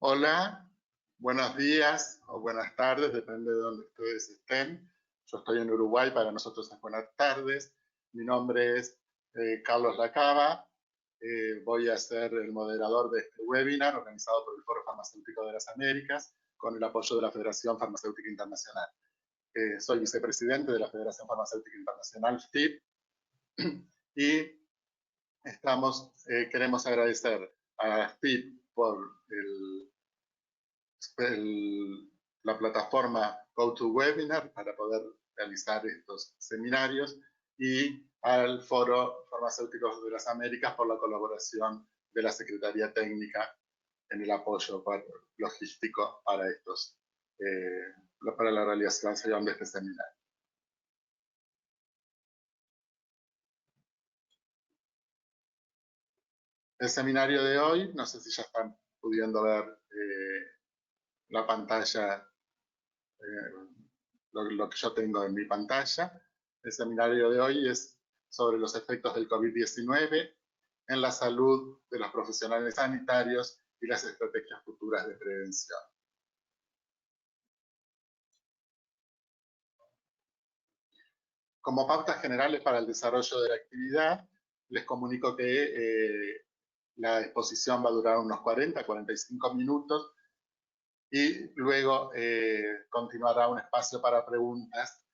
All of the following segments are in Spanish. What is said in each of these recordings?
Hola, buenos días o buenas tardes, depende de donde ustedes estén. Yo estoy en Uruguay, para nosotros es buenas tardes. Mi nombre es Carlos Lacaba. Voy a ser el moderador de este webinar organizado por el Foro Farmacéutico de las Américas con el apoyo de la Federación Farmacéutica Internacional. Soy vicepresidente de la Federación Farmacéutica Internacional, FIP, y queremos agradecer a FIP por la plataforma GoToWebinar para poder realizar estos seminarios y al Foro Farmacéuticos de las Américas por la colaboración de la Secretaría Técnica en el apoyo logístico para para la realización de este seminario. El seminario de hoy, no sé si ya están pudiendo ver la pantalla, lo que yo tengo en mi pantalla. El seminario de hoy es sobre los efectos del COVID-19 en la salud de los profesionales sanitarios y las estrategias futuras de prevención. Como pautas generales para el desarrollo de la actividad, les comunico que la exposición va a durar unos 40-45 minutos y luego continuará un espacio para preguntas.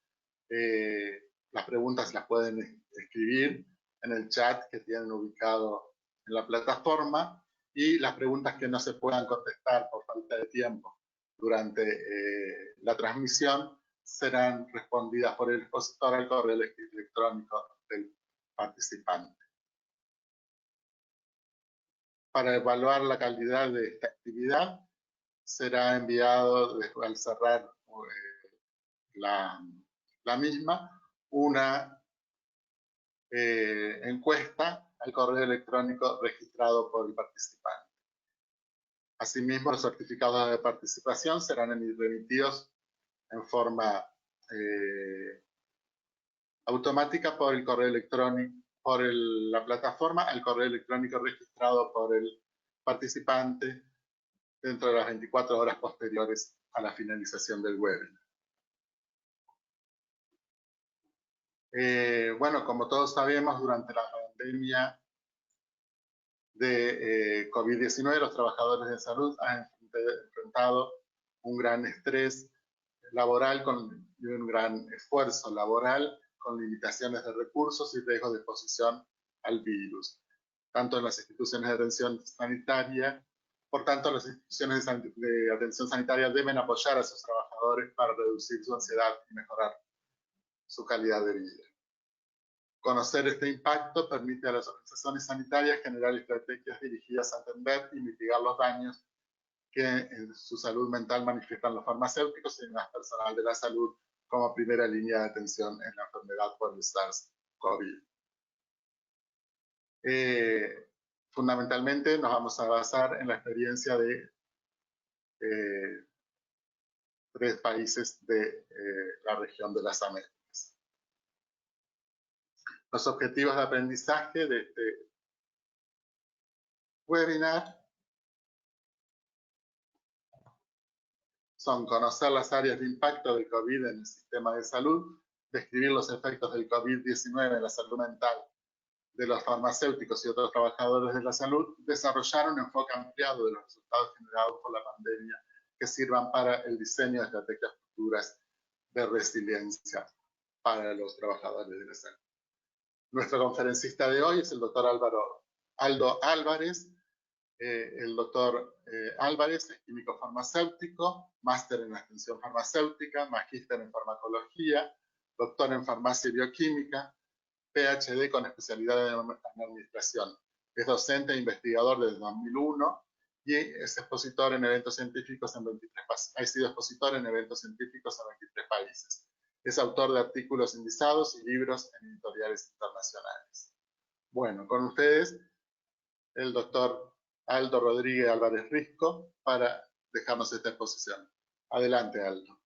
Las preguntas las pueden escribir en el chat que tienen ubicado en la plataforma, y las preguntas que no se puedan contestar por falta de tiempo durante la transmisión serán respondidas por el expositor al correo electrónico del participante. Para evaluar la calidad de esta actividad, será enviado al cerrar la misma una encuesta al correo electrónico registrado por el participante. Asimismo, los certificados de participación serán remitidos en forma automática por el correo electrónico, por la plataforma, al correo electrónico registrado por el participante dentro de las 24 horas posteriores a la finalización del webinar. Bueno, como todos sabemos, durante la pandemia de COVID-19, los trabajadores de salud han enfrentado un gran estrés laboral y un gran esfuerzo laboral con limitaciones de recursos y riesgos de exposición al virus, tanto en las instituciones de atención sanitaria. Por tanto, las instituciones de atención sanitaria deben apoyar a sus trabajadores para reducir su ansiedad y mejorar su calidad de vida. Conocer este impacto permite a las organizaciones sanitarias generar estrategias dirigidas a atender y mitigar los daños que en su salud mental manifiestan los farmacéuticos y el personal de la salud como primera línea de atención en la enfermedad por el SARS-CoV. Fundamentalmente nos vamos a basar en la experiencia de 3 países de la región de las Américas. Los objetivos de aprendizaje de este webinar son conocer las áreas de impacto del COVID en el sistema de salud, describir los efectos del COVID-19 en la salud mental de los farmacéuticos y otros trabajadores de la salud, desarrollar un enfoque ampliado de los resultados generados por la pandemia que sirvan para el diseño de estrategias futuras de resiliencia para los trabajadores de la salud. Nuestro conferencista de hoy es el doctor Aldo Álvarez. El doctor Álvarez es químico farmacéutico, máster en extensión farmacéutica, magíster en farmacología, doctor en farmacia y bioquímica, PhD con especialidad en administración. Es docente e investigador desde 2001 y es expositor en eventos científicos en 23 países. Ha sido expositor en eventos científicos en 23 países. Es autor de artículos indizados y libros en editoriales internacionales. Bueno, con ustedes, el doctor Aldo Rodríguez Álvarez Risco, para dejarnos esta exposición. Adelante, Aldo.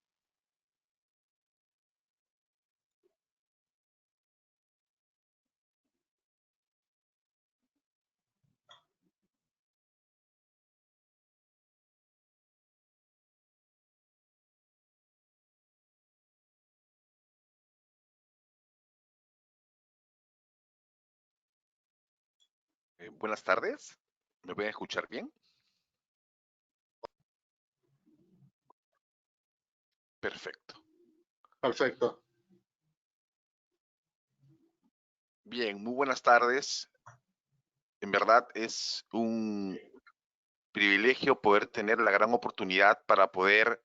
Buenas tardes. ¿Me pueden escuchar bien? Perfecto. Perfecto. Bien, muy buenas tardes. En verdad es un privilegio poder tener la gran oportunidad para poder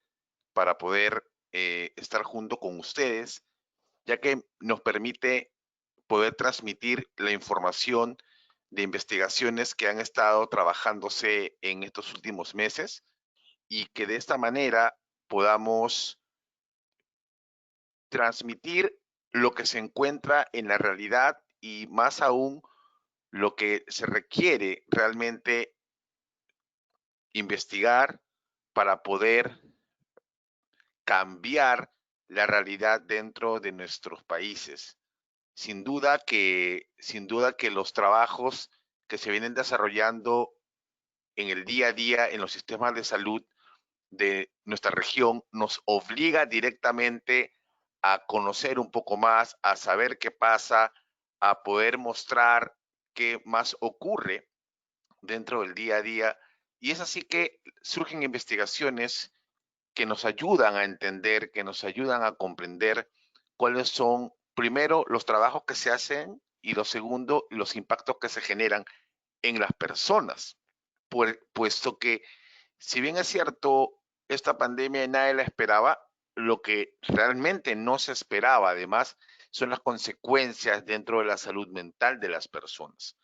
estar junto con ustedes, ya que nos permite poder transmitir la información de investigaciones que han estado trabajándose en estos últimos meses y que de esta manera podamos transmitir lo que se encuentra en la realidad y más aún lo que se requiere realmente investigar para poder cambiar la realidad dentro de nuestros países. Sin duda que los trabajos que se vienen desarrollando en el día a día en los sistemas de salud de nuestra región nos obliga directamente a conocer un poco más, a saber qué pasa, a poder mostrar qué más ocurre dentro del día a día. Y es así que surgen investigaciones que nos ayudan a entender, que nos ayudan a comprender cuáles son, primero, los trabajos que se hacen y lo segundo, los impactos que se generan en las personas. Puesto que, si bien es cierto, esta pandemia nadie la esperaba, lo que realmente no se esperaba, además, son las consecuencias dentro de la salud mental de las personas.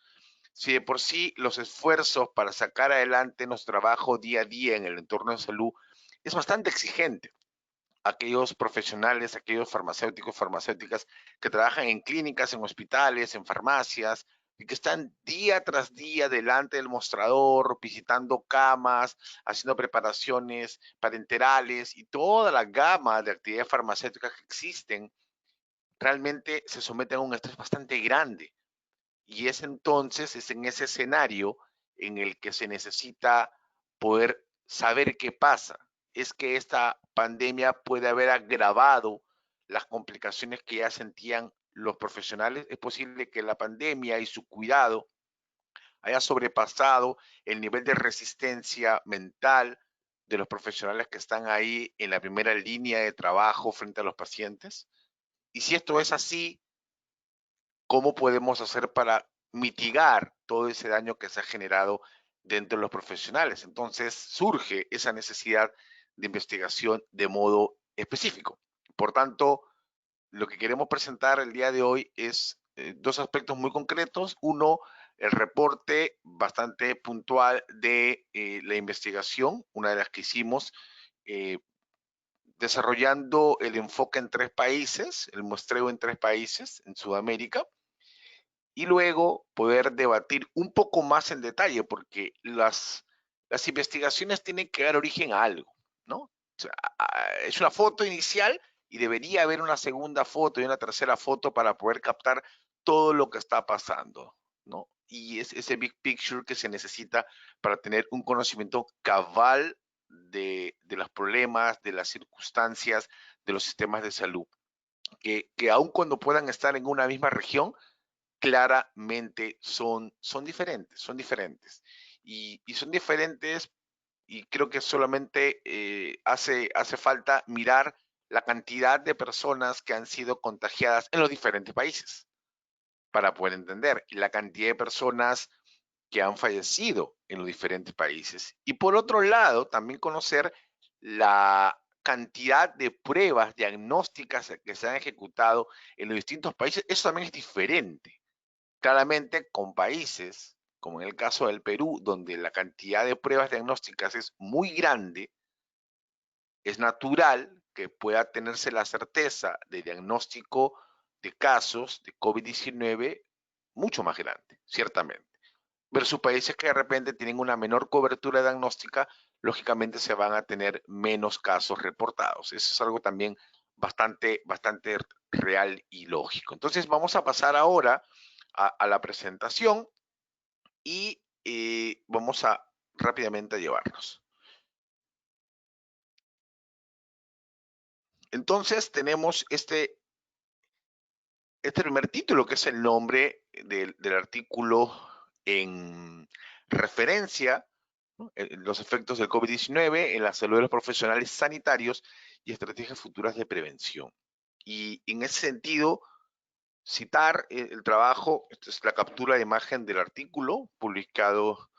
Si de por sí los esfuerzos para sacar adelante nuestro trabajo día a día en el entorno de salud es bastante exigente, aquellos profesionales, aquellos farmacéuticos, farmacéuticas que trabajan en clínicas, en hospitales, en farmacias, y que están día tras día delante del mostrador, visitando camas, haciendo preparaciones parenterales y toda la gama de actividades farmacéuticas que existen, realmente se someten a un estrés bastante grande. Y es entonces, es en ese escenario en el que se necesita poder saber qué pasa. Es que esta pandemia puede haber agravado las complicaciones que ya sentían los profesionales. Es posible que la pandemia y su cuidado haya sobrepasado el nivel de resistencia mental de los profesionales que están ahí en la primera línea de trabajo frente a los pacientes. Y si esto es así, ¿cómo podemos hacer para mitigar todo ese daño que se ha generado dentro de los profesionales? Entonces surge esa necesidad de investigación de modo específico. Por tanto, lo que queremos presentar el día de hoy es dos aspectos muy concretos. Uno, el reporte bastante puntual de la investigación, una de las que hicimos, eh, desarrollando el enfoque en 3 países, el muestreo en 3 países en Sudamérica, y luego poder debatir un poco más en detalle, porque las investigaciones tienen que dar origen a algo, ¿no? O sea, es una foto inicial y debería haber una segunda foto y una tercera foto para poder captar todo lo que está pasando, ¿no? Y es ese big picture que se necesita para tener un conocimiento cabal de los problemas, de las circunstancias, de los sistemas de salud, que aun cuando puedan estar en una misma región, claramente son diferentes, son diferentes. Y son diferentes y creo que solamente hace falta mirar la cantidad de personas que han sido contagiadas en los diferentes países para poder entender la cantidad de personas que han fallecido en los diferentes países. Y por otro lado, también conocer la cantidad de pruebas diagnósticas que se han ejecutado en los distintos países. Eso también es diferente. Claramente con países, como en el caso del Perú, donde la cantidad de pruebas diagnósticas es muy grande, es natural que pueda tenerse la certeza de diagnóstico de casos de COVID-19 mucho más grande, ciertamente. Versus países que de repente tienen una menor cobertura diagnóstica, lógicamente se van a tener menos casos reportados. Eso es algo también bastante real y lógico. Entonces vamos a pasar ahora a la presentación y vamos a rápidamente llevarnos. Entonces tenemos este primer título, que es el nombre del artículo en referencia, ¿no?, los efectos del COVID-19 en la salud de los profesionales sanitarios y estrategias futuras de prevención. Y en ese sentido, citar el trabajo, esta es la captura de imagen del artículo publicado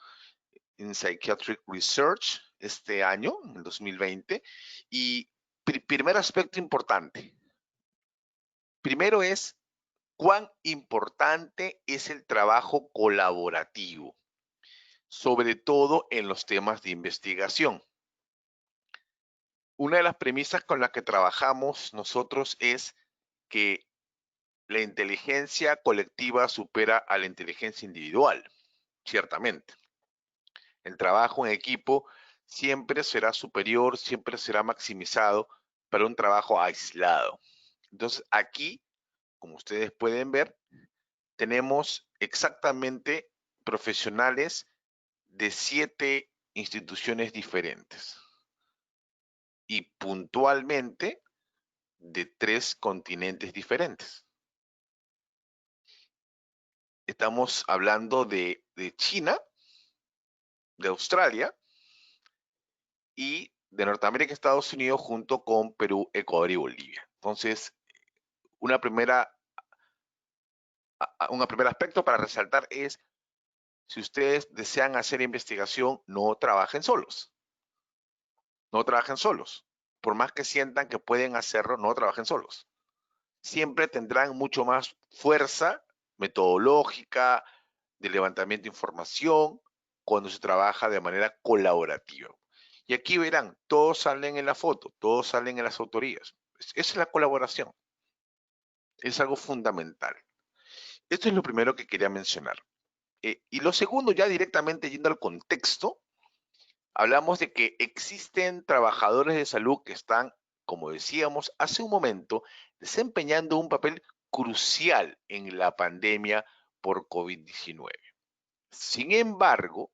en Psychiatric Research este año, en el 2020, y primer aspecto importante. Primero es cuán importante es el trabajo colaborativo, sobre todo en los temas de investigación. Una de las premisas con las que trabajamos nosotros es que la inteligencia colectiva supera a la inteligencia individual, ciertamente. El trabajo en equipo siempre será superior, siempre será maximizado para un trabajo aislado. Entonces, aquí, como ustedes pueden ver, tenemos exactamente profesionales de 7 instituciones diferentes y puntualmente de 3 continentes diferentes. Estamos hablando de China, de Australia y de Norteamérica y Estados Unidos, junto con Perú, Ecuador y Bolivia. Entonces, un primer aspecto para resaltar es: si ustedes desean hacer investigación, no trabajen solos. No trabajen solos. Por más que sientan que pueden hacerlo, no trabajen solos. Siempre tendrán mucho más fuerza metodológica, de levantamiento de información, cuando se trabaja de manera colaborativa. Y aquí verán, todos salen en la foto, todos salen en las autorías. Esa es la colaboración. Es algo fundamental. Esto es lo primero que quería mencionar. Y lo segundo, ya directamente yendo al contexto, hablamos de que existen trabajadores de salud que están, como decíamos hace un momento, desempeñando un papel crucial en la pandemia por COVID-19. Sin embargo,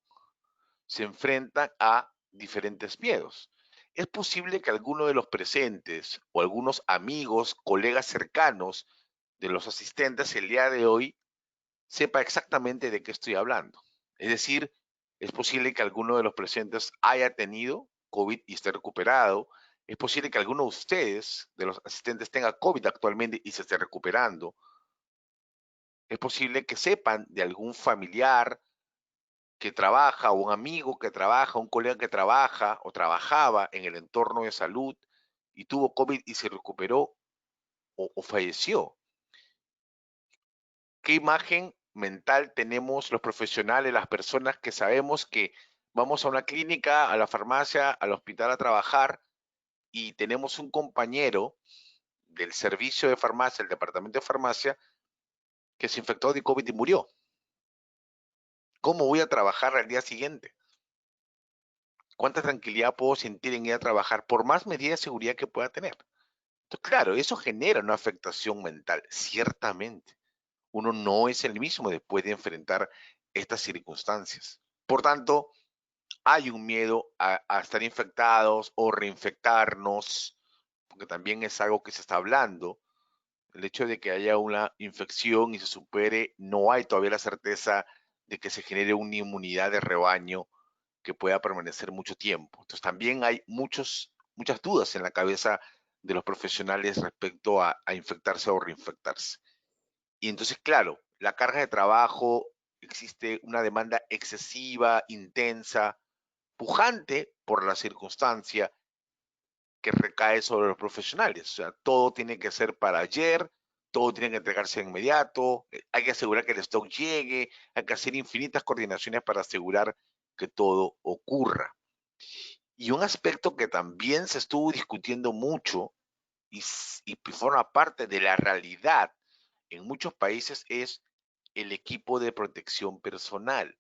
se enfrentan a diferentes miedos. Es posible que alguno de los presentes o algunos amigos, colegas cercanos de los asistentes el día de hoy sepa exactamente de qué estoy hablando. Es decir, es posible que alguno de los presentes haya tenido COVID y esté recuperado. Es posible que alguno de ustedes, de los asistentes, tenga COVID actualmente y se esté recuperando. Es posible que sepan de algún familiar que trabaja, o un amigo que trabaja, un colega que trabaja o trabajaba en el entorno de salud y tuvo COVID y se recuperó o falleció. ¿Qué imagen mental tenemos los profesionales, las personas que sabemos que vamos a una clínica, a la farmacia, al hospital a trabajar y tenemos un compañero del servicio de farmacia, el departamento de farmacia, que se infectó de COVID y murió? ¿Cómo voy a trabajar al día siguiente? ¿Cuánta tranquilidad puedo sentir en ir a trabajar por más medidas de seguridad que pueda tener? Entonces, claro, eso genera una afectación mental, ciertamente. Uno no es el mismo después de enfrentar estas circunstancias. Por tanto, hay un miedo a estar infectados o reinfectarnos, porque también es algo que se está hablando. El hecho de que haya una infección y se supere, no hay todavía la certeza de que se genere una inmunidad de rebaño que pueda permanecer mucho tiempo. Entonces también hay muchas dudas en la cabeza de los profesionales respecto a infectarse o reinfectarse. Y entonces, claro, la carga de trabajo, existe una demanda excesiva, intensa, pujante por la circunstancia que recae sobre los profesionales. O sea, todo tiene que ser para ayer, todo tiene que entregarse de inmediato, hay que asegurar que el stock llegue, hay que hacer infinitas coordinaciones para asegurar que todo ocurra. Y un aspecto que también se estuvo discutiendo mucho y forma parte de la realidad en muchos países es el equipo de protección personal.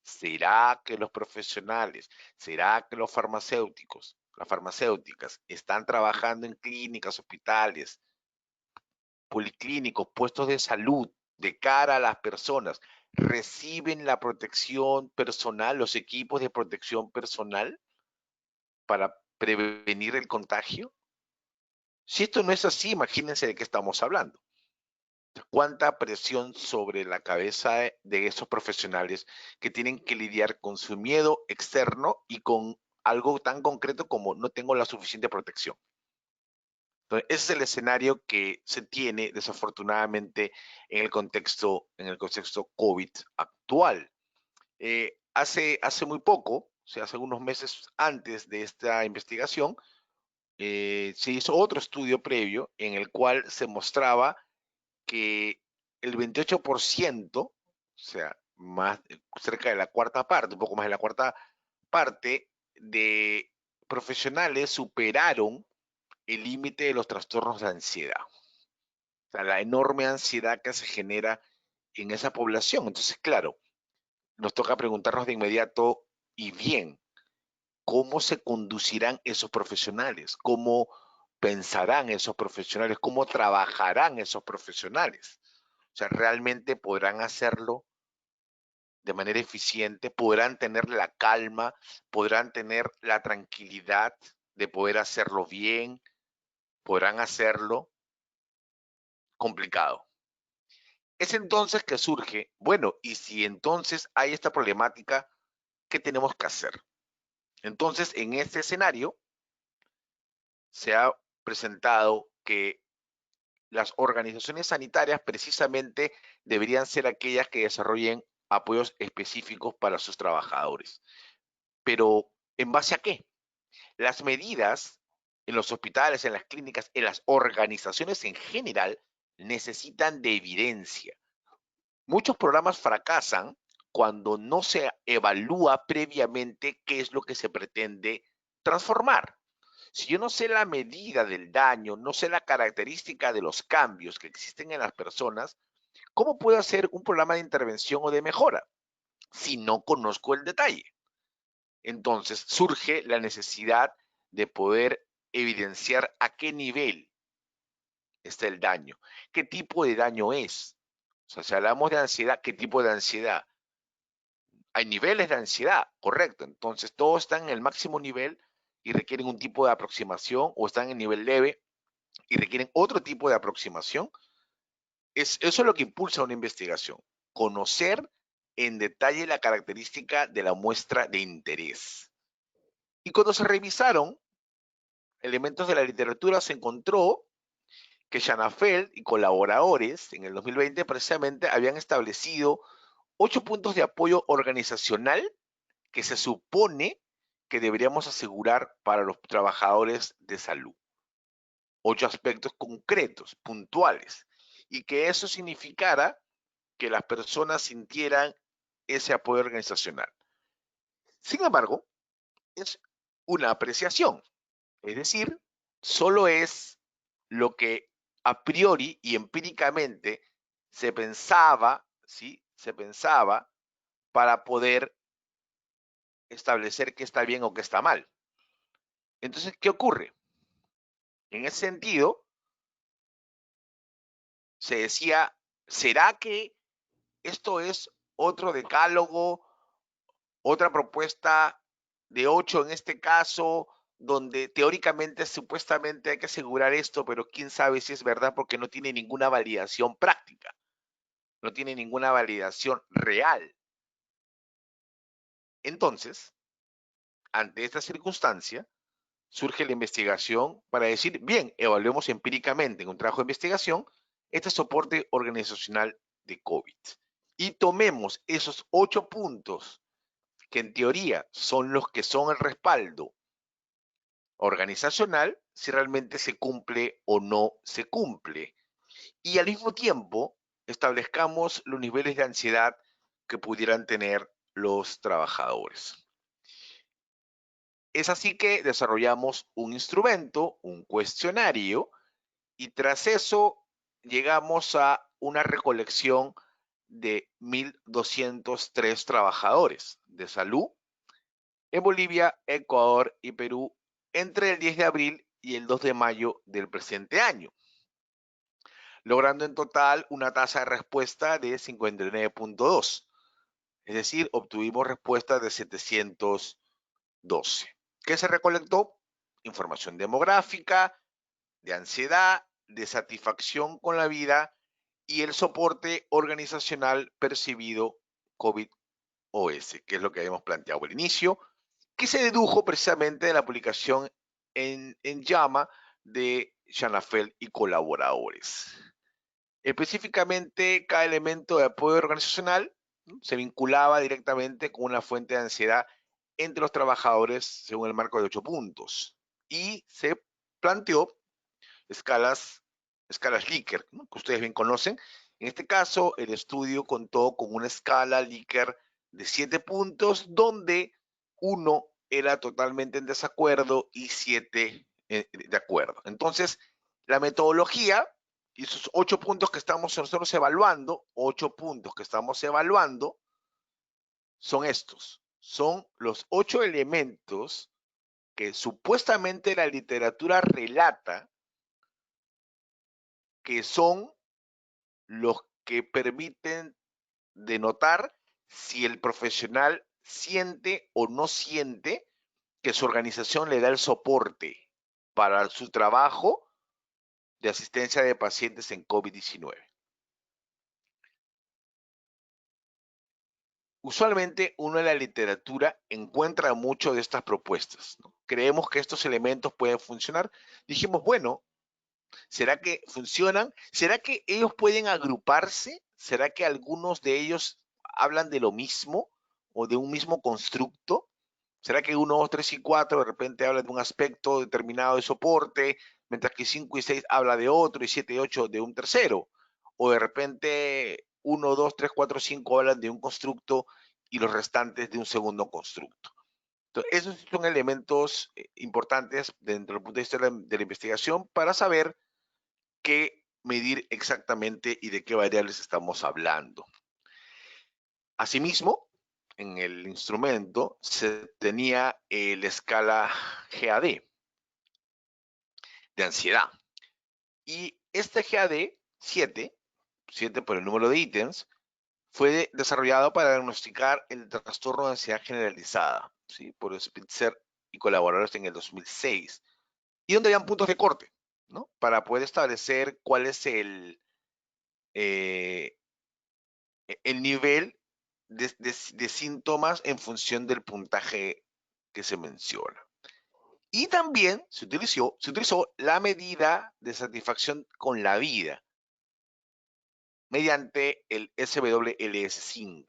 ¿Será que los profesionales, será que los farmacéuticos, las farmacéuticas están trabajando en clínicas, hospitales, policlínicos, puestos de salud de cara a las personas? ¿Reciben la protección personal, los equipos de protección personal para prevenir el contagio? Si esto no es así, imagínense de qué estamos hablando. ¿Cuánta presión sobre la cabeza de esos profesionales que tienen que lidiar con su miedo externo y con algo tan concreto como no tengo la suficiente protección? Entonces, ese es el escenario que se tiene desafortunadamente en el contexto COVID actual. Hace muy poco, o sea, hace unos meses antes de esta investigación, se hizo otro estudio previo en el cual se mostraba que el 28%, o sea, más, cerca de la cuarta parte, un poco más de la cuarta parte de profesionales superaron el límite de los trastornos de ansiedad. O sea, la enorme ansiedad que se genera en esa población. Entonces, claro, nos toca preguntarnos de inmediato, y bien, ¿cómo se conducirán esos profesionales? ¿Cómo pensarán esos profesionales? ¿Cómo trabajarán esos profesionales? O sea, ¿realmente podrán hacerlo de manera eficiente? ¿Podrán tener la calma? ¿Podrán tener la tranquilidad de poder hacerlo bien? ¿Podrán hacerlo? Complicado. Es entonces que surge, bueno, y si entonces hay esta problemática, ¿qué tenemos que hacer? Entonces, en este escenario, se ha presentado que las organizaciones sanitarias precisamente deberían ser aquellas que desarrollen apoyos específicos para sus trabajadores. Pero, ¿en base a qué? Las medidas en los hospitales, en las clínicas, en las organizaciones en general, necesitan de evidencia. Muchos programas fracasan cuando no se evalúa previamente qué es lo que se pretende transformar. Si yo no sé la medida del daño, no sé la característica de los cambios que existen en las personas, ¿cómo puedo hacer un programa de intervención o de mejora si no conozco el detalle? Entonces surge la necesidad de poder evidenciar a qué nivel está el daño, qué tipo de daño es. O sea, si hablamos de ansiedad, ¿qué tipo de ansiedad? Hay niveles de ansiedad, correcto. Entonces, todos están en el máximo nivel y requieren un tipo de aproximación, o están en nivel leve y requieren otro tipo de aproximación. Eso es lo que impulsa una investigación, conocer en detalle la característica de la muestra de interés. Y cuando se revisaron elementos de la literatura, se encontró que Schanafeld y colaboradores en el 2020 precisamente habían establecido 8 puntos de apoyo organizacional que se supone que deberíamos asegurar para los trabajadores de salud. 8 aspectos concretos, puntuales, y que eso significara que las personas sintieran ese apoyo organizacional. Sin embargo, es una apreciación, es decir, solo es lo que a priori y empíricamente se pensaba, ¿sí? Se pensaba para poder establecer qué está bien o qué está mal. Entonces, ¿qué ocurre? En ese sentido, se decía, ¿será que esto es otro decálogo, otra propuesta de 8 en este caso, donde teóricamente, supuestamente hay que asegurar esto, pero quién sabe si es verdad porque no tiene ninguna validación práctica, no tiene ninguna validación real? Entonces, ante esta circunstancia, surge la investigación para decir, bien, evaluemos empíricamente en un trabajo de investigación este soporte organizacional de COVID y tomemos esos 8 puntos que en teoría son los que son el respaldo organizacional, si realmente se cumple o no se cumple. Y al mismo tiempo establezcamos los niveles de ansiedad que pudieran tener los trabajadores. Es así que desarrollamos un instrumento, un cuestionario, y tras eso llegamos a una recolección de 1.203 trabajadores de salud en Bolivia, Ecuador y Perú entre el 10 de abril y el 2 de mayo del presente año, logrando en total una tasa de respuesta de 59.2, es decir, obtuvimos respuestas de 712. ¿Qué se recolectó? Información demográfica, de ansiedad, de satisfacción con la vida y el soporte organizacional percibido COVID-OS, que es lo que habíamos planteado al inicio, que se dedujo precisamente de la publicación en JAMA de Schanafeld y colaboradores. Específicamente, cada elemento de apoyo organizacional, ¿no?, se vinculaba directamente con una fuente de ansiedad entre los trabajadores según el marco de 8 puntos. Y se planteó escalas Likert, ¿no?, que ustedes bien conocen. En este caso, el estudio contó con una escala Likert de 7 puntos, donde 1 era totalmente en desacuerdo y 7 de acuerdo. Entonces, la metodología y esos 8 puntos que estamos nosotros evaluando, 8 puntos que estamos evaluando, son estos. Son los 8 elementos que supuestamente la literatura relata que son los que permiten denotar si el profesional siente o no siente que su organización le da el soporte para su trabajo de asistencia de pacientes en COVID-19. Usualmente uno en la literatura encuentra mucho de estas propuestas, ¿no? Creemos que estos elementos pueden funcionar. Dijimos, bueno, ¿será que funcionan? ¿Será que ellos pueden agruparse? ¿Será que algunos de ellos hablan de lo mismo o de un mismo constructo? ¿Será que 1, 2, 3 y 4 de repente hablan de un aspecto determinado de soporte, mientras que 5 y 6 habla de otro y 7 y 8 de un tercero? O de repente 1, 2, 3, 4, 5 hablan de un constructo y los restantes de un segundo constructo. Entonces, esos son elementos importantes dentro del punto de vista de la investigación para saber qué medir exactamente y de qué variables estamos hablando. Asimismo, en el instrumento se tenía la escala GAD de ansiedad. Y este GAD 7 por el número de ítems, fue desarrollado para diagnosticar el trastorno de ansiedad generalizada, ¿sí?, por Spitzer y colaboradores en el 2006. Y donde habían puntos de corte, ¿no?, para poder establecer cuál es el nivel de síntomas en función del puntaje que se menciona. Y también se utilizó la medida de satisfacción con la vida mediante el SWLS5.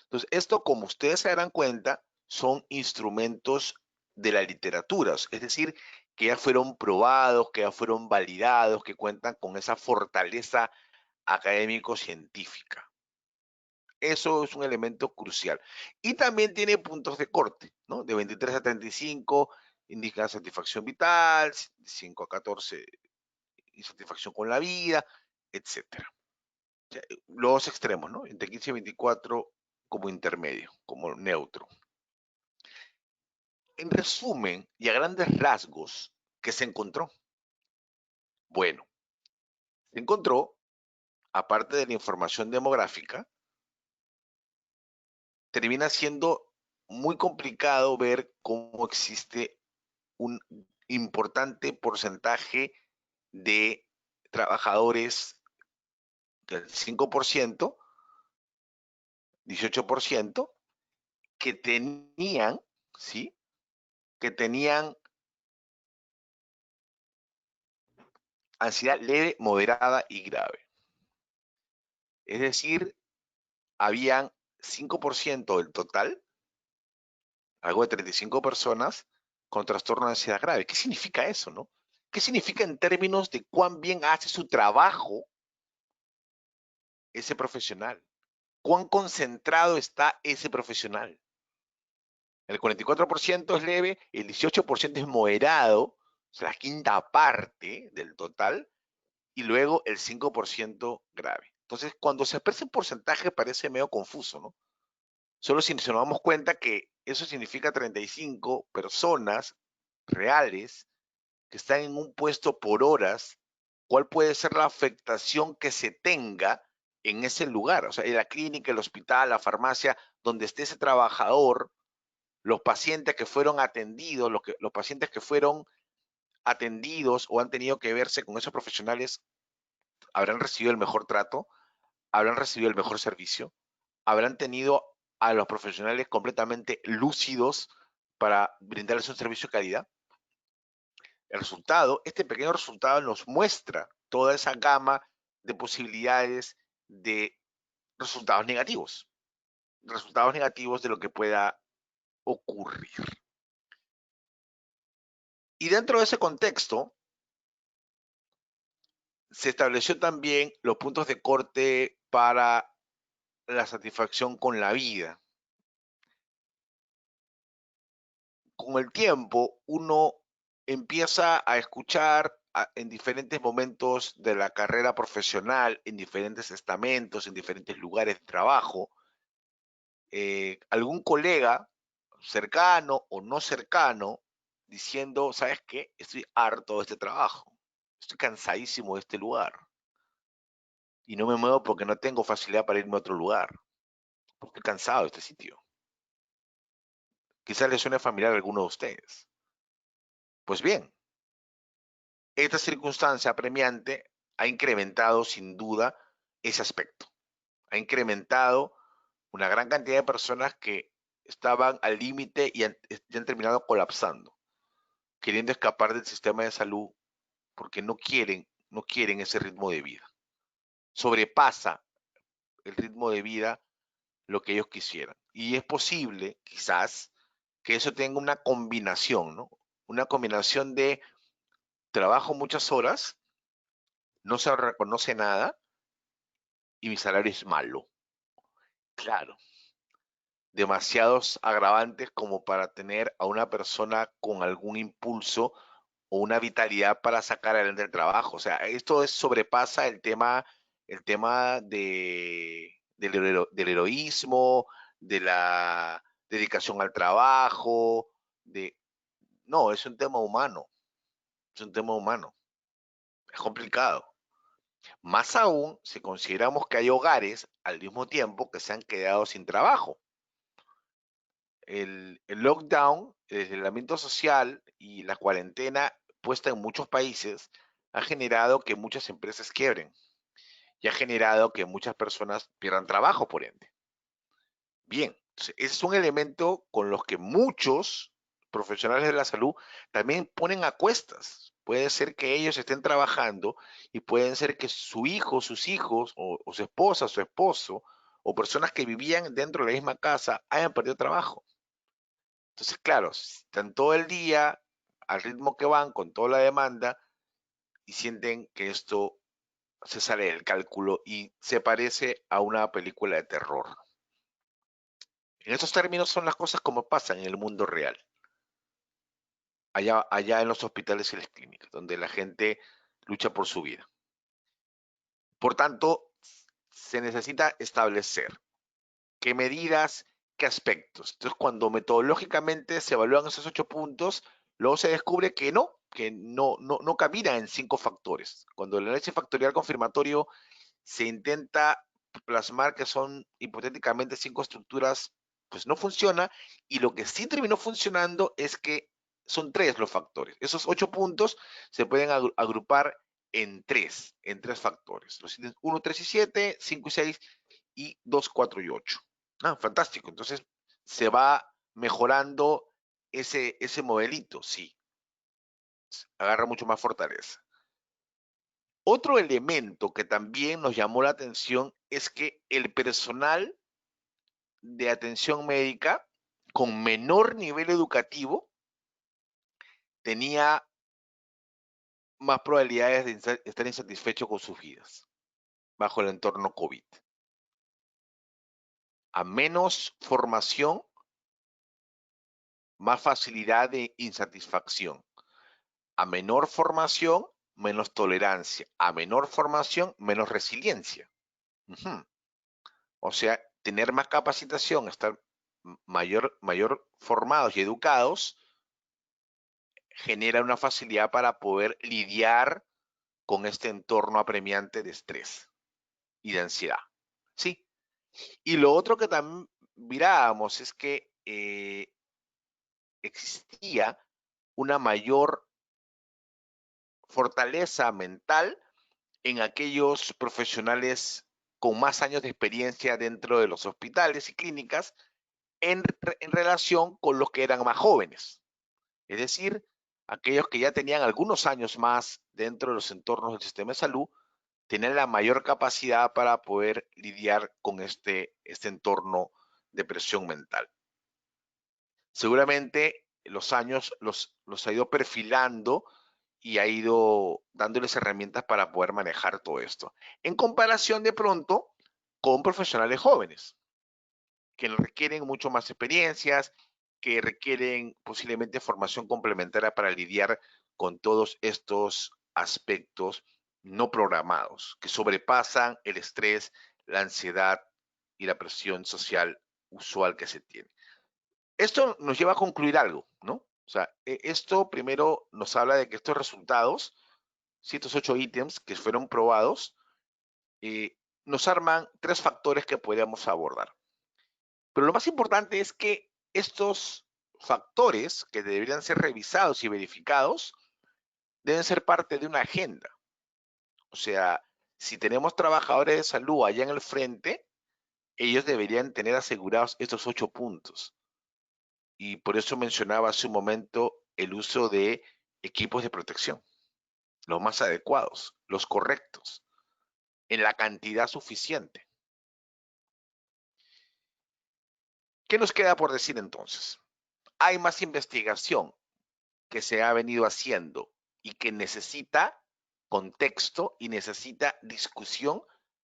Entonces, esto, como ustedes se darán cuenta, son instrumentos de la literatura, es decir, que ya fueron probados, que ya fueron validados, que cuentan con esa fortaleza académico-científica. Eso es un elemento crucial. Y también tiene puntos de corte, ¿no? De 23 a 35 indica satisfacción vital, de 5 a 14 insatisfacción con la vida, etcétera. O sea, los extremos, ¿no? Entre 15 y 24 como intermedio, como neutro. En resumen y a grandes rasgos, ¿qué se encontró? Bueno, se encontró, aparte de la información demográfica, termina siendo muy complicado ver cómo existe un importante porcentaje de trabajadores del 5%, 18%, que tenían, ¿sí?, que tenían ansiedad leve, moderada y grave. Es decir, habían 5% del total, algo de 35 personas, con trastorno de ansiedad grave. ¿Qué significa eso, no? ¿Qué significa en términos de cuán bien hace su trabajo ese profesional? ¿Cuán concentrado está ese profesional? El 44% es leve, el 18% es moderado, o sea, la quinta parte del total, y luego el 5% grave. Entonces, cuando se expresa en porcentaje parece medio confuso, ¿no? Solo si nos damos cuenta que eso significa 35 personas reales que están en un puesto por horas, ¿cuál puede ser la afectación que se tenga en ese lugar? O sea, en la clínica, el hospital, la farmacia, donde esté ese trabajador, los pacientes que fueron atendidos, los pacientes que fueron atendidos o han tenido que verse con esos profesionales ¿Habrán recibido el mejor trato? ¿Habrán recibido el mejor servicio? ¿Habrán tenido a los profesionales completamente lúcidos para brindarles un servicio de calidad? El resultado, este pequeño resultado nos muestra toda esa gama de posibilidades de resultados negativos de lo que pueda ocurrir. Y dentro de ese contexto, se estableció también los puntos de corte para la satisfacción con la vida. Con el tiempo, uno empieza a escuchar en diferentes momentos de la carrera profesional, en diferentes estamentos, en diferentes lugares de trabajo, algún colega cercano o no cercano diciendo, ¿sabes qué? Estoy harto de este trabajo, estoy cansadísimo de este lugar y no me muevo porque no tengo facilidad para irme a otro lugar, porque estoy cansado de este sitio. Quizás les suene familiar a alguno de ustedes. Pues bien, esta circunstancia apremiante ha incrementado sin duda ese aspecto. Ha incrementado una gran cantidad de personas que estaban al límite y han terminado colapsando, queriendo escapar del sistema de salud porque no quieren ese ritmo de vida. Sobrepasa el ritmo de vida lo que ellos quisieran. Y es posible, quizás, que eso tenga una combinación, ¿no? Una combinación de trabajo muchas horas, no se reconoce nada y mi salario es malo. Claro, demasiados agravantes como para tener a una persona con algún impulso o una vitalidad para sacar adelante el trabajo. O sea, esto sobrepasa del heroísmo, de la dedicación al trabajo, no, es un tema humano, es un tema humano, es complicado. Más aún si consideramos que hay hogares al mismo tiempo que se han quedado sin trabajo. El lockdown, el aislamiento social y la cuarentena puesta en muchos países ha generado que muchas empresas quiebren y ha generado que muchas personas pierdan trabajo por ende. Bien, ese es un elemento con los que muchos profesionales de la salud también ponen a cuestas. Puede ser que ellos estén trabajando y pueden ser que su hijo, sus hijos, o su esposa, su esposo, o personas que vivían dentro de la misma casa hayan perdido trabajo. Entonces, claro, están todo el día al ritmo que van, con toda la demanda, y sienten que esto se sale del cálculo y se parece a una película de terror. En estos términos son las cosas como pasan en el mundo real, allá en los hospitales y las clínicas, donde la gente lucha por su vida. Por tanto, se necesita establecer qué medidas, qué aspectos. Entonces, cuando metodológicamente se evalúan esos 8 puntos, luego se descubre que no caminan en 5 factores. Cuando el análisis factorial confirmatorio se intenta plasmar que son hipotéticamente 5 estructuras, pues no funciona, y lo que sí terminó funcionando es que son 3 los factores. Esos 8 puntos se pueden agrupar en 3 factores. Los 1, 3 y 7, 5 y 6 y 2, 4 y 8. Fantástico. Entonces se va mejorando ese modelito, sí. Agarra mucho más fortaleza. Otro elemento que también nos llamó la atención es que el personal de atención médica con menor nivel educativo tenía más probabilidades de estar insatisfecho con sus vidas bajo el entorno COVID. A menos formación, más facilidad de insatisfacción. A menor formación, menos tolerancia. A menor formación, menos resiliencia. O sea, tener más capacitación, estar mayor formados y educados, genera una facilidad para poder lidiar con este entorno apremiante de estrés y de ansiedad. ¿Sí? Y lo otro que también mirábamos es que existía una mayor fortaleza mental en aquellos profesionales con más años de experiencia dentro de los hospitales y clínicas en relación con los que eran más jóvenes. Es decir, aquellos que ya tenían algunos años más dentro de los entornos del sistema de salud, tenían la mayor capacidad para poder lidiar con este entorno de presión mental. Seguramente los años los ha ido perfilando y ha ido dándoles herramientas para poder manejar todo esto. En comparación de pronto con profesionales jóvenes, que requieren mucho más experiencias, que requieren posiblemente formación complementaria para lidiar con todos estos aspectos no programados, que sobrepasan el estrés, la ansiedad y la presión social usual que se tiene. Esto nos lleva a concluir algo, ¿no? O sea, esto primero nos habla de que estos resultados, estos 8 ítems que fueron probados, nos arman 3 factores que podríamos abordar. Pero lo más importante es que estos factores que deberían ser revisados y verificados deben ser parte de una agenda. O sea, si tenemos trabajadores de salud allá en el frente, ellos deberían tener asegurados estos 8 puntos. Y por eso mencionaba hace un momento el uso de equipos de protección, los más adecuados, los correctos, en la cantidad suficiente. ¿Qué nos queda por decir entonces? Hay más investigación que se ha venido haciendo y que necesita contexto y necesita discusión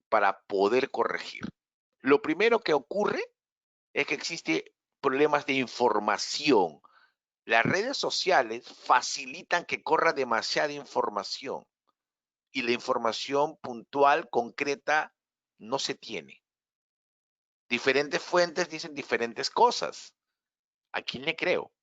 para poder corregir. Lo primero que ocurre es que existen problemas de información. Las redes sociales facilitan que corra demasiada información y la información puntual, concreta, no se tiene. Diferentes fuentes dicen diferentes cosas. ¿A quién le creo?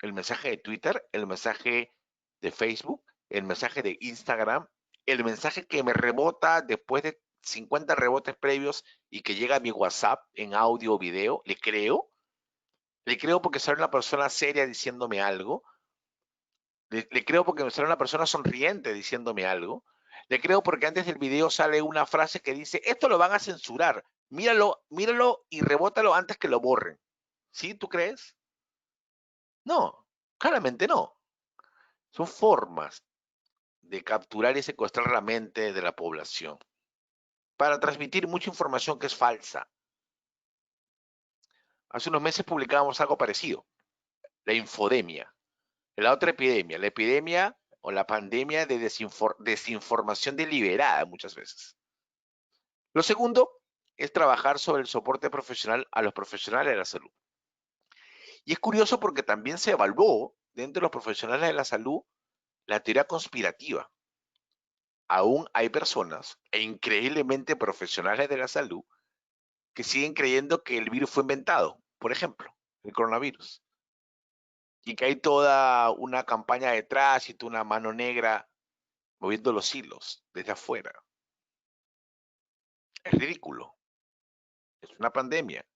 ¿El mensaje de Twitter? ¿El mensaje de Facebook? ¿El mensaje de Instagram? ¿El mensaje que me rebota después de 50 rebotes previos y que llega a mi WhatsApp en audio o video? ¿Le creo? ¿Le creo porque sale una persona seria diciéndome algo? ¿Le creo porque me sale una persona sonriente diciéndome algo? ¿Le creo porque antes del video sale una frase que dice, esto lo van a censurar, míralo, míralo y rebótalo antes que lo borren? ¿Sí? ¿Tú crees? No, claramente no. Son formas de capturar y secuestrar la mente de la población para transmitir mucha información que es falsa. Hace unos meses publicábamos algo parecido, la infodemia, la otra epidemia, la epidemia o la pandemia de desinformación deliberada muchas veces. Lo segundo es trabajar sobre el soporte profesional a los profesionales de la salud. Y es curioso porque también se evaluó dentro de los profesionales de la salud la teoría conspirativa. Aún hay personas, e increíblemente profesionales de la salud, que siguen creyendo que el virus fue inventado, por ejemplo, el coronavirus. Y que hay toda una campaña detrás y toda una mano negra moviendo los hilos desde afuera. Es ridículo. Es una pandemia.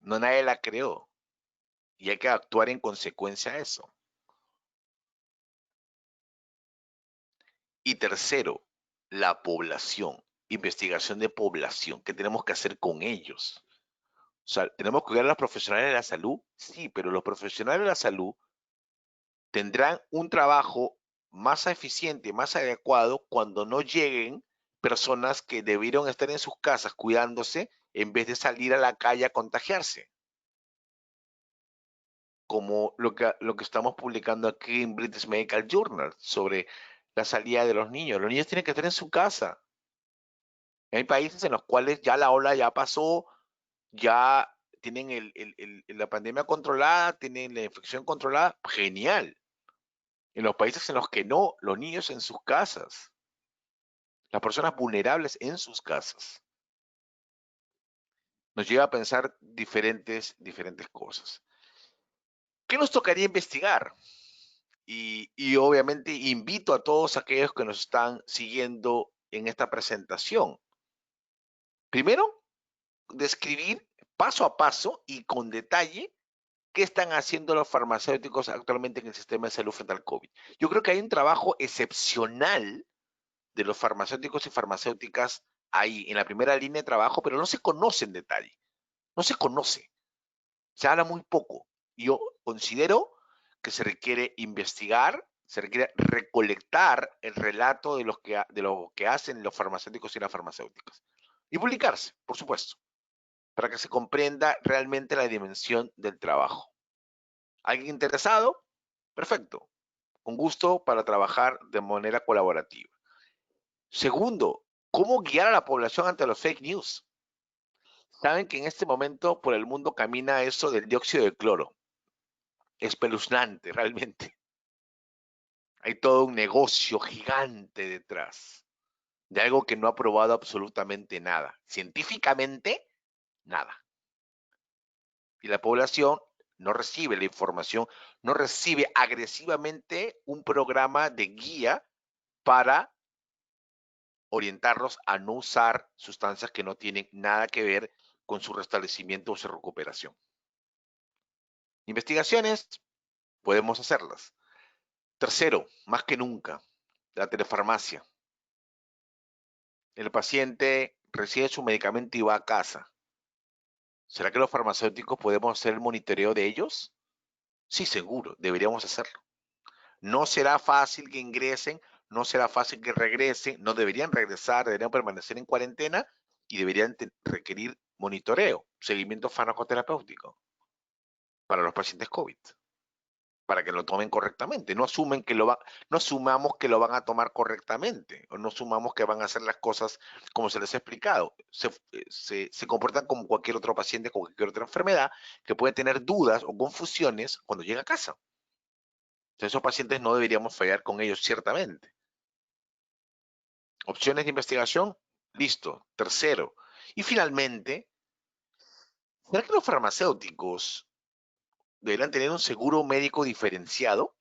No nadie la creó. Y hay que actuar en consecuencia a eso. Y tercero, la población. Investigación de población. ¿Qué tenemos que hacer con ellos? O sea, ¿tenemos que cuidar a los profesionales de la salud? Sí, pero los profesionales de la salud tendrán un trabajo más eficiente, más adecuado cuando no lleguen personas que debieron estar en sus casas cuidándose en vez de salir a la calle a contagiarse. Como lo que estamos publicando aquí en British Medical Journal sobre la salida de los niños. Los niños tienen que estar en su casa. Hay países en los cuales ya la ola ya pasó, ya tienen la pandemia controlada, tienen la infección controlada. Genial. En los países en los que no, los niños en sus casas. Las personas vulnerables en sus casas. Nos lleva a pensar diferentes cosas. ¿Qué nos tocaría investigar? Y obviamente invito a todos aquellos que nos están siguiendo en esta presentación. Primero, describir paso a paso y con detalle qué están haciendo los farmacéuticos actualmente en el sistema de salud frente al COVID. Yo creo que hay un trabajo excepcional de los farmacéuticos y farmacéuticas ahí en la primera línea de trabajo, pero no se conoce en detalle. No se conoce. Se habla muy poco. Yo considero que se requiere investigar, se requiere recolectar el relato de lo que hacen los farmacéuticos y las farmacéuticas. Y publicarse, por supuesto, para que se comprenda realmente la dimensión del trabajo. ¿Alguien interesado? Perfecto. Con gusto para trabajar de manera colaborativa. Segundo, ¿cómo guiar a la población ante los fake news? Saben que en este momento por el mundo camina eso del dióxido de cloro. Espeluznante, realmente. Hay todo un negocio gigante detrás de algo que no ha probado absolutamente nada. Científicamente, nada. Y la población no recibe la información, no recibe agresivamente un programa de guía para orientarlos a no usar sustancias que no tienen nada que ver con su restablecimiento o su recuperación. Investigaciones, podemos hacerlas. Tercero, más que nunca, la telefarmacia. El paciente recibe su medicamento y va a casa. ¿Será que los farmacéuticos podemos hacer el monitoreo de ellos? Sí, seguro, deberíamos hacerlo. No será fácil que ingresen, no será fácil que regresen, no deberían regresar, deberían permanecer en cuarentena y deberían requerir monitoreo, seguimiento farmacoterapéutico para los pacientes COVID, para que lo tomen correctamente. No asumamos que lo van a tomar correctamente, o no asumamos que van a hacer las cosas como se les ha explicado. Se comportan como cualquier otro paciente con cualquier otra enfermedad que puede tener dudas o confusiones cuando llega a casa. Entonces, esos pacientes no deberíamos fallar con ellos, ciertamente. Opciones de investigación, listo. Tercero. Y finalmente, ¿será que los farmacéuticos deberán tener un seguro médico diferenciado?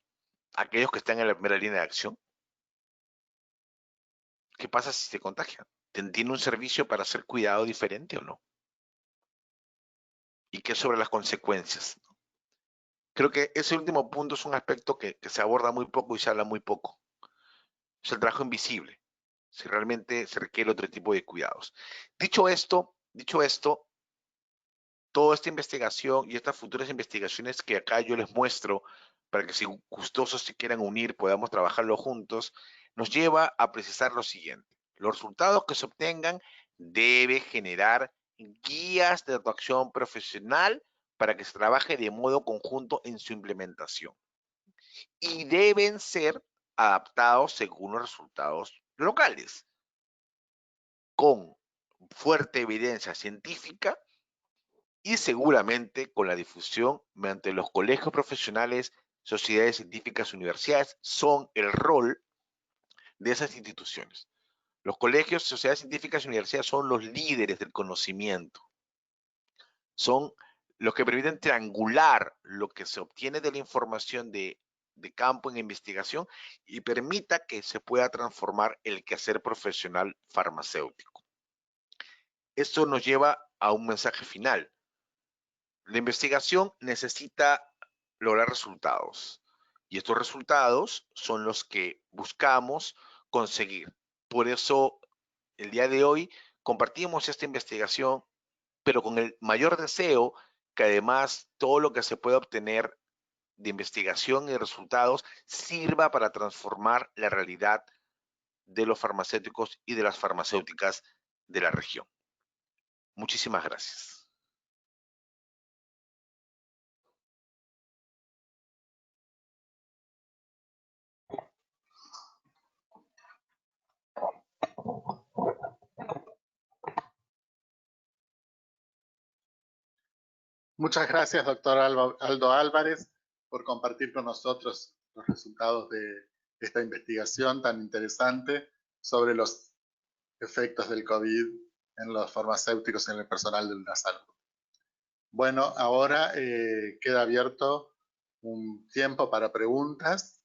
Aquellos que están en la primera línea de acción. ¿Qué pasa si se contagian? ¿Tiene un servicio para ser cuidado diferente o no? ¿Y qué sobre las consecuencias? Creo que ese último punto es un aspecto que se aborda muy poco y se habla muy poco. Es el trabajo invisible, si realmente se requiere otro tipo de cuidados. Dicho esto, toda esta investigación y estas futuras investigaciones que acá yo les muestro, para que si gustosos se quieran unir, podamos trabajarlo juntos, nos lleva a precisar lo siguiente. Los resultados que se obtengan debe generar guías de actuación profesional para que se trabaje de modo conjunto en su implementación. Y deben ser adaptados según los resultados locales, con fuerte evidencia científica y seguramente con la difusión mediante los colegios profesionales, sociedades científicas, universidades, son el rol de esas instituciones. Los colegios, sociedades científicas y universidades son los líderes del conocimiento. Son los que permiten triangular lo que se obtiene de la información de campo en investigación y permita que se pueda transformar el quehacer profesional farmacéutico. Esto nos lleva a un mensaje final. La investigación necesita lograr resultados y estos resultados son los que buscamos conseguir. Por eso, el día de hoy compartimos esta investigación, pero con el mayor deseo que además todo lo que se pueda obtener de investigación y resultados sirva para transformar la realidad de los farmacéuticos y de las farmacéuticas de la región. Muchísimas gracias. Muchas gracias, doctor Aldo Álvarez, por compartir con nosotros los resultados de esta investigación tan interesante sobre los efectos del COVID en los farmacéuticos y en el personal de la salud. Bueno, ahora queda abierto un tiempo para preguntas.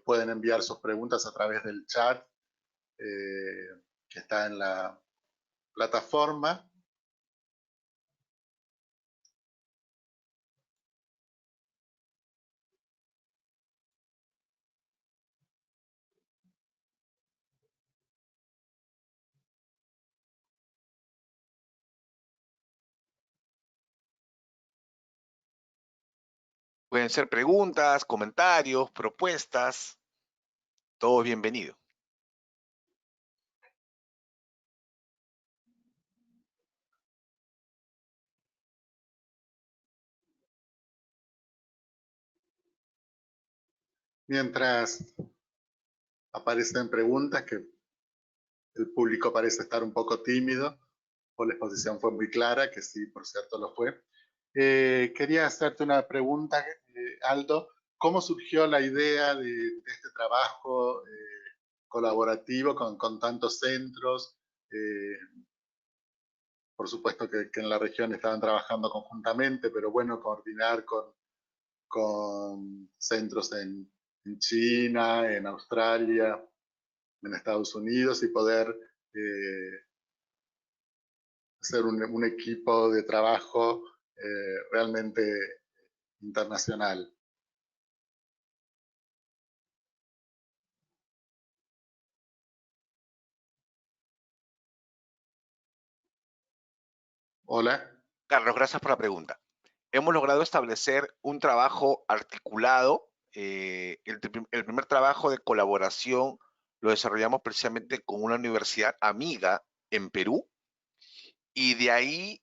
Pueden enviar sus preguntas a través del chat que está en la plataforma. Pueden ser preguntas, comentarios, propuestas. Todo es bienvenido. Mientras aparecen preguntas, que el público parece estar un poco tímido, o la exposición fue muy clara, que sí, por cierto, lo fue. Quería hacerte una pregunta, Aldo. ¿Cómo surgió la idea de este trabajo colaborativo con tantos centros? Por supuesto que en la región estaban trabajando conjuntamente, pero bueno, coordinar con centros en China, en Australia, en Estados Unidos y poder hacer un equipo de trabajo realmente internacional. Hola. Carlos, gracias por la pregunta. Hemos logrado establecer un trabajo articulado. El primer trabajo de colaboración lo desarrollamos precisamente con una universidad amiga en Perú, y de ahí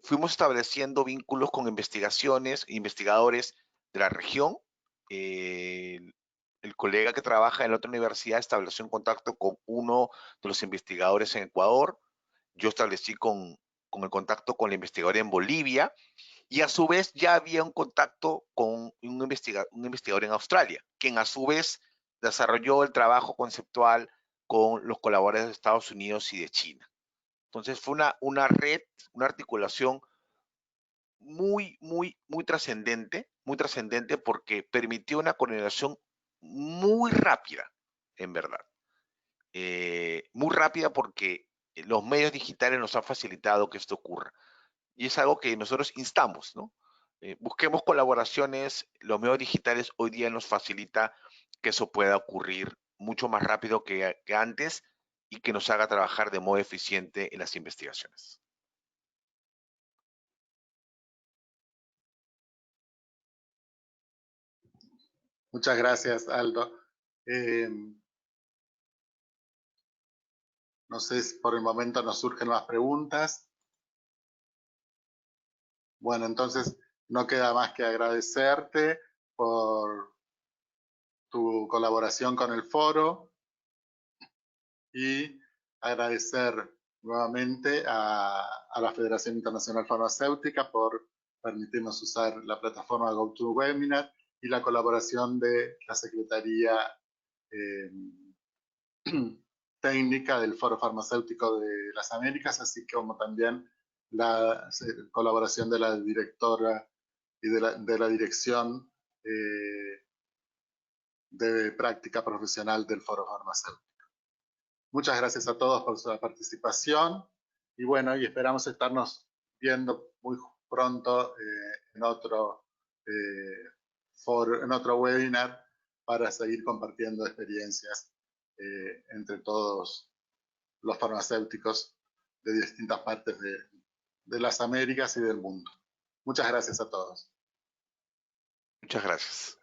fuimos estableciendo vínculos con investigadores de la región. El colega que trabaja en la otra universidad estableció un contacto con uno de los investigadores en Ecuador. Yo establecí con el contacto con la investigadora en Bolivia, y a su vez ya había un contacto con un investigador en Australia, quien a su vez desarrolló el trabajo conceptual con los colaboradores de Estados Unidos y de China. Entonces fue una red, una articulación muy trascendente, porque permitió una coordinación muy rápida, en verdad. Muy rápida porque los medios digitales nos han facilitado que esto ocurra. Y es algo que nosotros instamos, ¿no? Busquemos colaboraciones, los medios digitales hoy día nos facilita que eso pueda ocurrir mucho más rápido que antes, y que nos haga trabajar de modo eficiente en las investigaciones. Muchas gracias, Aldo. No sé si por el momento nos surgen más preguntas. Bueno, entonces no queda más que agradecerte por tu colaboración con el foro y agradecer nuevamente a la Federación Internacional Farmacéutica por permitirnos usar la plataforma GoToWebinar y la colaboración de la Secretaría Técnica del Foro Farmacéutico de las Américas, así como también la colaboración de la directora y de la dirección de práctica profesional del Foro Farmacéutico. Muchas gracias a todos por su participación y bueno, y esperamos estarnos viendo muy pronto en otro foro, en otro webinar, para seguir compartiendo experiencias entre todos los farmacéuticos de distintas partes de las Américas y del mundo. Muchas gracias a todos. Muchas gracias.